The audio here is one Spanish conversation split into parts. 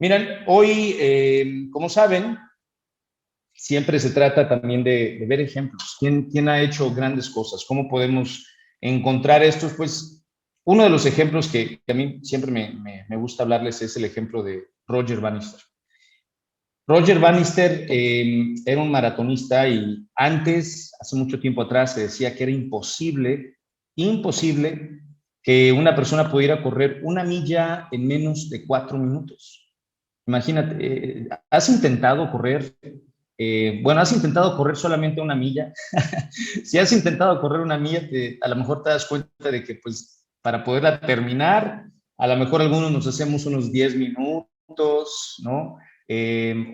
Miren, hoy, como saben, siempre se trata también de ver ejemplos. ¿Quién ha hecho grandes cosas? ¿Cómo podemos encontrar estos? Pues uno de los ejemplos que a mí siempre me gusta hablarles es el ejemplo de Roger Bannister. Roger Bannister era un maratonista y antes, hace mucho tiempo atrás, se decía que era imposible que una persona pudiera correr una milla en menos de 4 minutos. Imagínate, has intentado correr, bueno, has intentado correr solamente una milla. Si has intentado correr una milla, a lo mejor te das cuenta de que pues para poderla terminar, a lo mejor algunos nos hacemos unos 10 minutos, ¿no?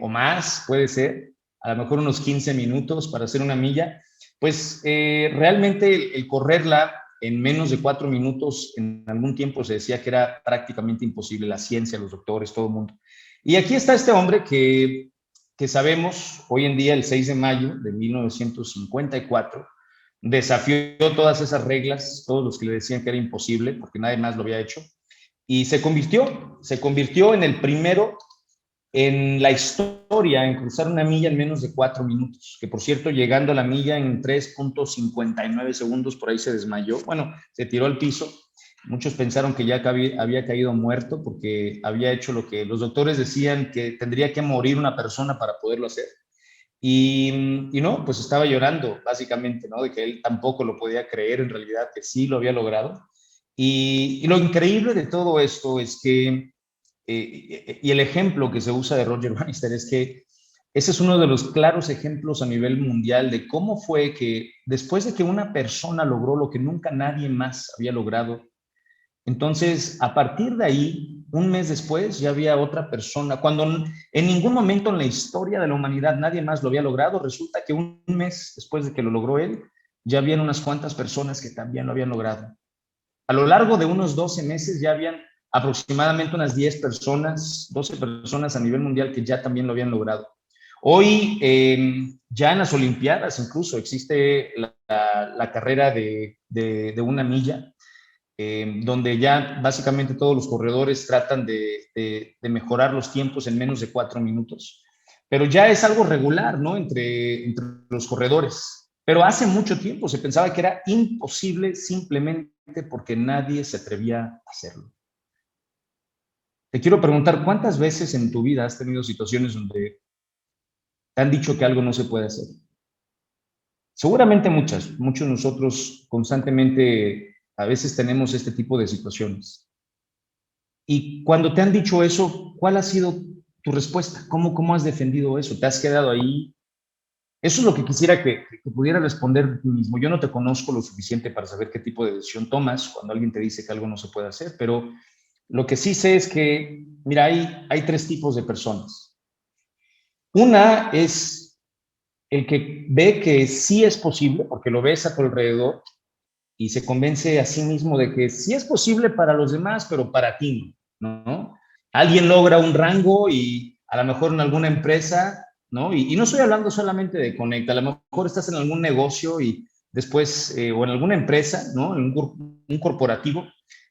O más, puede ser, a lo mejor unos 15 minutos para hacer una milla. Pues realmente el correrla en menos de 4 minutos en algún tiempo se decía que era prácticamente imposible, la ciencia, los doctores, todo el mundo. Y aquí está este hombre que sabemos, hoy en día, el 6 de mayo de 1954, desafió todas esas reglas, todos los que le decían que era imposible, porque nadie más lo había hecho, y se convirtió en el primero en la historia en cruzar una milla en menos de 4 minutos, que por cierto, llegando a la milla en 3.59 segundos, por ahí se desmayó, bueno, se tiró al piso. Muchos pensaron que ya había caído muerto porque había hecho lo que los doctores decían que tendría que morir una persona para poderlo hacer. Y no, pues estaba llorando, básicamente, ¿no? De que él tampoco lo podía creer en realidad, que sí lo había logrado. Y lo increíble de todo esto es que, y el ejemplo que se usa de Roger Bannister es que ese es uno de los claros ejemplos a nivel mundial de cómo fue que después de que una persona logró lo que nunca nadie más había logrado, entonces, a partir de ahí, un mes después, ya había otra persona. Cuando en ningún momento en la historia de la humanidad nadie más lo había logrado, resulta que un mes después de que lo logró él, ya habían unas cuantas personas que también lo habían logrado. A lo largo de unos 12 meses ya habían aproximadamente unas 10 personas, 12 personas a nivel mundial que ya también lo habían logrado. Hoy, ya en las Olimpiadas incluso existe la carrera de una milla, donde ya básicamente todos los corredores tratan de mejorar los tiempos en menos de 4 minutos. Pero ya es algo regular, ¿no? Entre los corredores. Pero hace mucho tiempo se pensaba que era imposible simplemente porque nadie se atrevía a hacerlo. Te quiero preguntar, ¿cuántas veces en tu vida has tenido situaciones donde te han dicho que algo no se puede hacer? Seguramente muchos de nosotros constantemente a veces tenemos este tipo de situaciones. Y cuando te han dicho eso, ¿cuál ha sido tu respuesta? ¿Cómo has defendido eso? ¿Te has quedado ahí? Eso es lo que quisiera que pudiera responder de ti mismo. Yo no te conozco lo suficiente para saber qué tipo de decisión tomas cuando alguien te dice que algo no se puede hacer, pero lo que sí sé es que, mira, hay tres tipos de personas. Una es el que ve que sí es posible, porque lo ves a tu alrededor, y se convence a sí mismo de que sí es posible para los demás, pero para ti no. Alguien logra un rango y a lo mejor en alguna empresa, ¿no? Y no estoy hablando solamente de Conecta, a lo mejor estás en algún negocio y después, o en alguna empresa, ¿no? En un corporativo,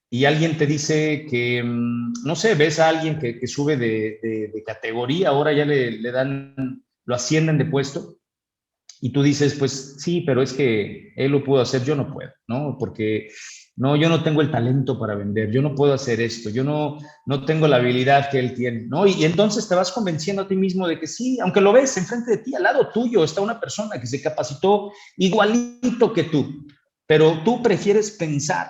y alguien te dice que, no sé, ves a alguien que sube de categoría, ahora ya le dan, lo ascienden de puesto, y tú dices, pues sí, pero es que él lo pudo hacer, yo no puedo, ¿no? Porque no, yo no tengo el talento para vender, yo no puedo hacer esto, yo no tengo la habilidad que él tiene, ¿no? Y entonces te vas convenciendo a ti mismo de que sí, aunque lo ves enfrente de ti, al lado tuyo está una persona que se capacitó igualito que tú, pero tú prefieres pensar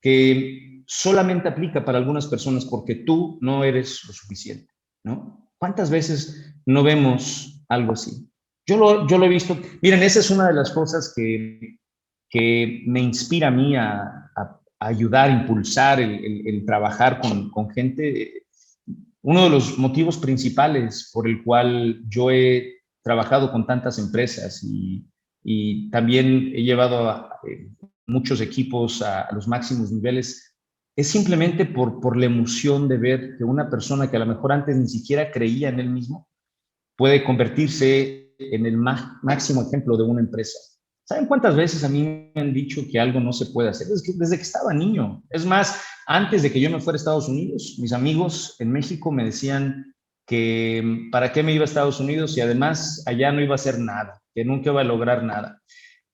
que solamente aplica para algunas personas porque tú no eres lo suficiente, ¿no? ¿Cuántas veces no vemos algo así? Yo lo he visto. Miren, esa es una de las cosas que me inspira a mí a ayudar, a impulsar el trabajar con gente. Uno de los motivos principales por el cual yo he trabajado con tantas empresas y también he llevado a muchos equipos a los máximos niveles es simplemente por la emoción de ver que una persona que a lo mejor antes ni siquiera creía en él mismo puede convertirse en el máximo ejemplo de una empresa. ¿Saben cuántas veces a mí me han dicho que algo no se puede hacer? Desde que estaba niño. Es más, antes de que yo me fuera a Estados Unidos, mis amigos en México me decían, que para qué me iba a Estados Unidos y además allá no iba a hacer nada, que nunca iba a lograr nada.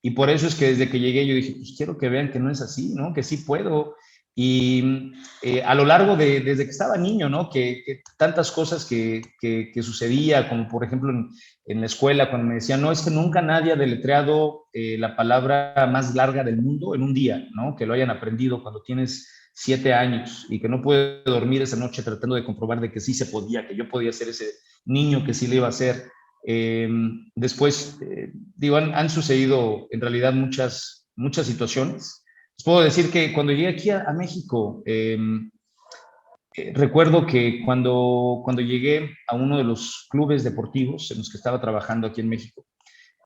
Y por eso es que desde que llegué yo dije, pues quiero que vean que no es así, ¿no? Que sí puedo. Y a lo largo desde que estaba niño, ¿no? Que tantas cosas que sucedía, como por ejemplo en la escuela, cuando me decían, no, es que nunca nadie ha deletreado la palabra más larga del mundo en un día, ¿no? Que lo hayan aprendido cuando tienes 7 años y que no puede dormir esa noche tratando de comprobar de que sí se podía, que yo podía ser ese niño que sí le iba a hacer. Eh, Después, digo, han sucedido en realidad muchas situaciones. Les puedo decir que cuando llegué aquí a México, recuerdo que cuando llegué a uno de los clubes deportivos en los que estaba trabajando aquí en México,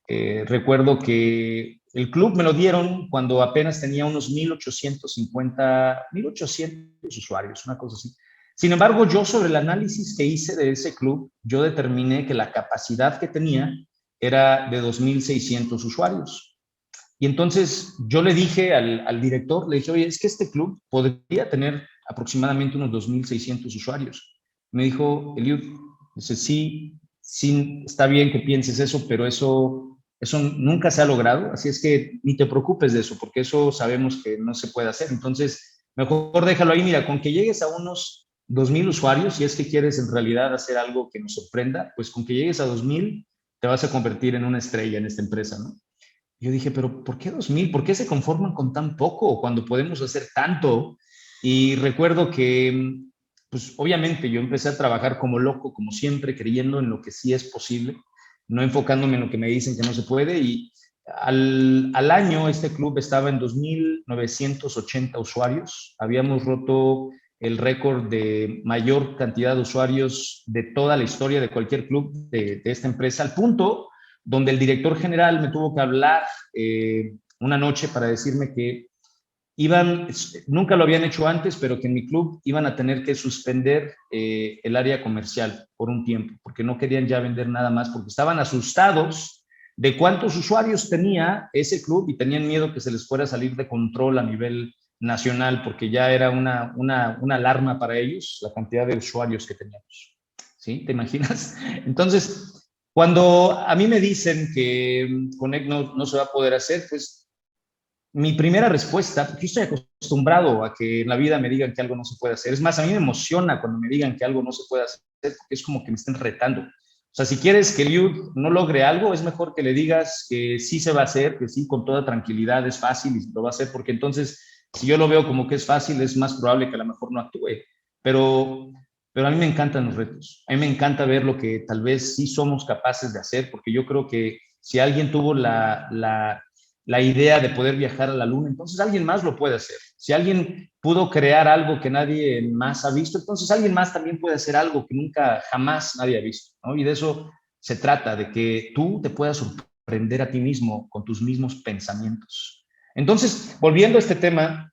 recuerdo que el club me lo dieron cuando apenas tenía unos 1,850 usuarios, una cosa así. Sin embargo, yo sobre el análisis que hice de ese club, yo determiné que la capacidad que tenía era de 2,600 usuarios. Y entonces yo le dije al director, le dije, oye, es que este club podría tener aproximadamente unos 2,600 usuarios. Me dijo, Eliud, dice, sí, sí, está bien que pienses eso, pero eso nunca se ha logrado, así es que ni te preocupes de eso, porque eso sabemos que no se puede hacer. Entonces, mejor déjalo ahí, mira, con que llegues a unos 2,000 usuarios, si es que quieres en realidad hacer algo que nos sorprenda, pues con que llegues a 2,000 te vas a convertir en una estrella en esta empresa, ¿no? Yo dije, pero ¿por qué 2,000? ¿Por qué se conforman con tan poco cuando podemos hacer tanto? Y recuerdo que, pues obviamente yo empecé a trabajar como loco, como siempre, creyendo en lo que sí es posible, no enfocándome en lo que me dicen que no se puede. Y al año este club estaba en 2,980 usuarios. Habíamos roto el récord de mayor cantidad de usuarios de toda la historia de cualquier club de esta empresa, al punto donde el director general me tuvo que hablar una noche para decirme que nunca lo habían hecho antes, pero que en mi club iban a tener que suspender el área comercial por un tiempo, porque no querían ya vender nada más, porque estaban asustados de cuántos usuarios tenía ese club y tenían miedo que se les fuera a salir de control a nivel nacional, porque ya era una alarma para ellos la cantidad de usuarios que teníamos. ¿Sí? ¿Te imaginas? Entonces, cuando a mí me dicen que Connect no se va a poder hacer, pues mi primera respuesta, porque yo estoy acostumbrado a que en la vida me digan que algo no se puede hacer. Es más, a mí me emociona cuando me digan que algo no se puede hacer, porque es como que me estén retando. O sea, si quieres que Eliud no logre algo, es mejor que le digas que sí se va a hacer, que sí, con toda tranquilidad, es fácil y lo va a hacer, porque entonces, si yo lo veo como que es fácil, es más probable que a lo mejor no actúe. Pero, pero a mí me encantan los retos. A mí me encanta ver lo que tal vez sí somos capaces de hacer, porque yo creo que si alguien tuvo la idea de poder viajar a la luna, entonces alguien más lo puede hacer. Si alguien pudo crear algo que nadie más ha visto, entonces alguien más también puede hacer algo que nunca, jamás nadie ha visto, ¿no? Y de eso se trata, de que tú te puedas sorprender a ti mismo con tus mismos pensamientos. Entonces, volviendo a este tema,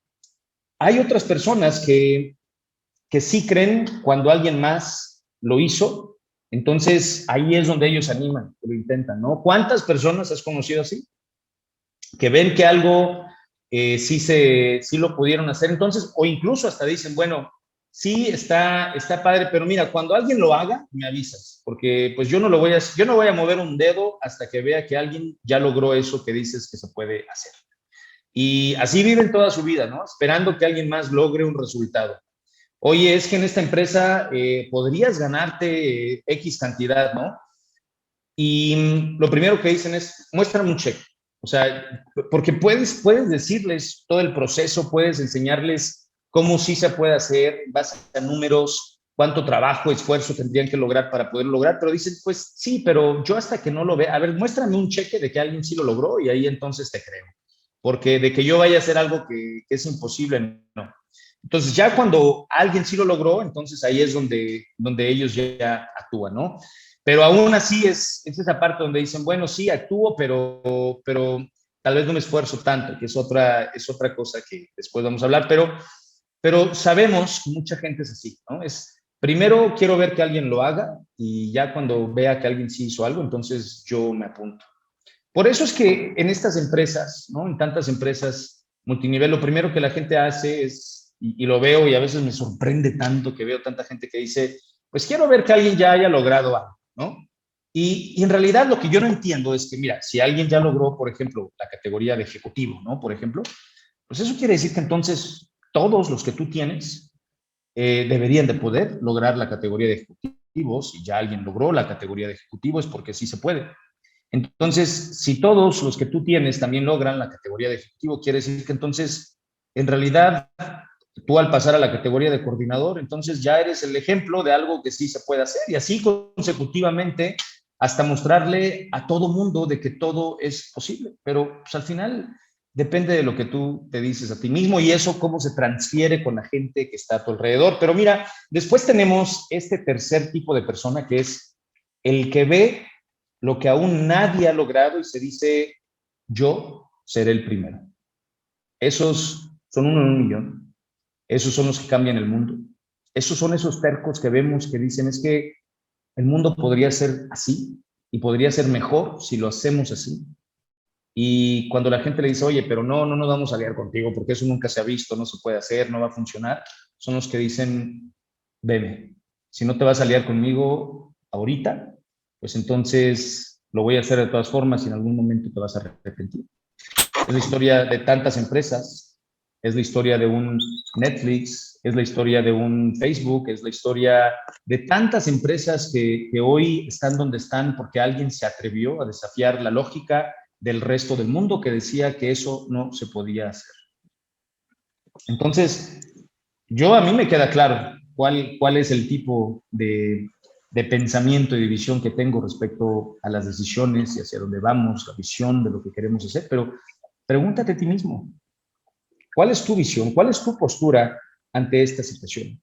hay otras personas que sí creen cuando alguien más lo hizo, entonces ahí es donde ellos animan, lo intentan, ¿no? ¿Cuántas personas has conocido así? Que ven que algo sí lo pudieron hacer, entonces, o incluso hasta dicen, bueno, sí está padre, pero mira, cuando alguien lo haga, me avisas, porque pues yo no voy a mover un dedo hasta que vea que alguien ya logró eso que dices que se puede hacer. Y así viven toda su vida, ¿no? Esperando que alguien más logre un resultado. Oye, es que en esta empresa podrías ganarte X cantidad, ¿no? Y lo primero que dicen es, muéstrame un cheque. O sea, porque puedes decirles todo el proceso, puedes enseñarles cómo sí se puede hacer, base a números, cuánto trabajo, esfuerzo tendrían que lograr para poder lograr, pero dicen, pues sí, pero yo hasta que no lo vea, a ver, muéstrame un cheque de que alguien sí lo logró y ahí entonces te creo. Porque de que yo vaya a hacer algo que es imposible, no. Entonces ya cuando alguien sí lo logró, entonces ahí es donde ellos ya actúan, ¿no? Pero aún así es esa parte donde dicen, bueno, sí, actúo, pero tal vez no me esfuerzo tanto, que es otra cosa que después vamos a hablar, pero sabemos que mucha gente es así, ¿no? Primero quiero ver que alguien lo haga y ya cuando vea que alguien sí hizo algo, entonces yo me apunto. Por eso es que en estas empresas, ¿no? En tantas empresas multinivel, lo primero que la gente hace es, y lo veo y a veces me sorprende tanto que veo tanta gente que dice, pues quiero ver que alguien ya haya logrado algo, ¿no? Y en realidad lo que yo no entiendo es que, mira, si alguien ya logró, por ejemplo, la categoría de ejecutivo, ¿no? Por ejemplo, pues eso quiere decir que entonces todos los que tú tienes deberían de poder lograr la categoría de ejecutivo. Si ya alguien logró la categoría de ejecutivo es porque sí se puede. Entonces, si todos los que tú tienes también logran la categoría de ejecutivo, quiere decir que entonces, en realidad, tú al pasar a la categoría de coordinador, entonces ya eres el ejemplo de algo que sí se puede hacer y así consecutivamente hasta mostrarle a todo mundo de que todo es posible. Pero pues, al final depende de lo que tú te dices a ti mismo y eso cómo se transfiere con la gente que está a tu alrededor. Pero mira, después tenemos este tercer tipo de persona que es el que ve lo que aún nadie ha logrado y se dice, yo seré el primero. Esos son uno en un millón. Esos son los que cambian el mundo. Esos son esos tercos que vemos que dicen, es que el mundo podría ser así y podría ser mejor si lo hacemos así. Y cuando la gente le dice, oye, pero no nos vamos a aliar contigo porque eso nunca se ha visto, no se puede hacer, no va a funcionar, son los que dicen, veme, si no te vas a aliar conmigo ahorita, pues entonces lo voy a hacer de todas formas y en algún momento te vas a arrepentir. Es la historia de tantas empresas, es la historia de un Netflix, es la historia de un Facebook, es la historia de tantas empresas que hoy están donde están porque alguien se atrevió a desafiar la lógica del resto del mundo que decía que eso no se podía hacer. Entonces, a mí me queda claro cuál es el tipo de pensamiento y de visión que tengo respecto a las decisiones y hacia dónde vamos, la visión de lo que queremos hacer, pero pregúntate a ti mismo, ¿cuál es tu visión? ¿Cuál es tu postura ante esta situación?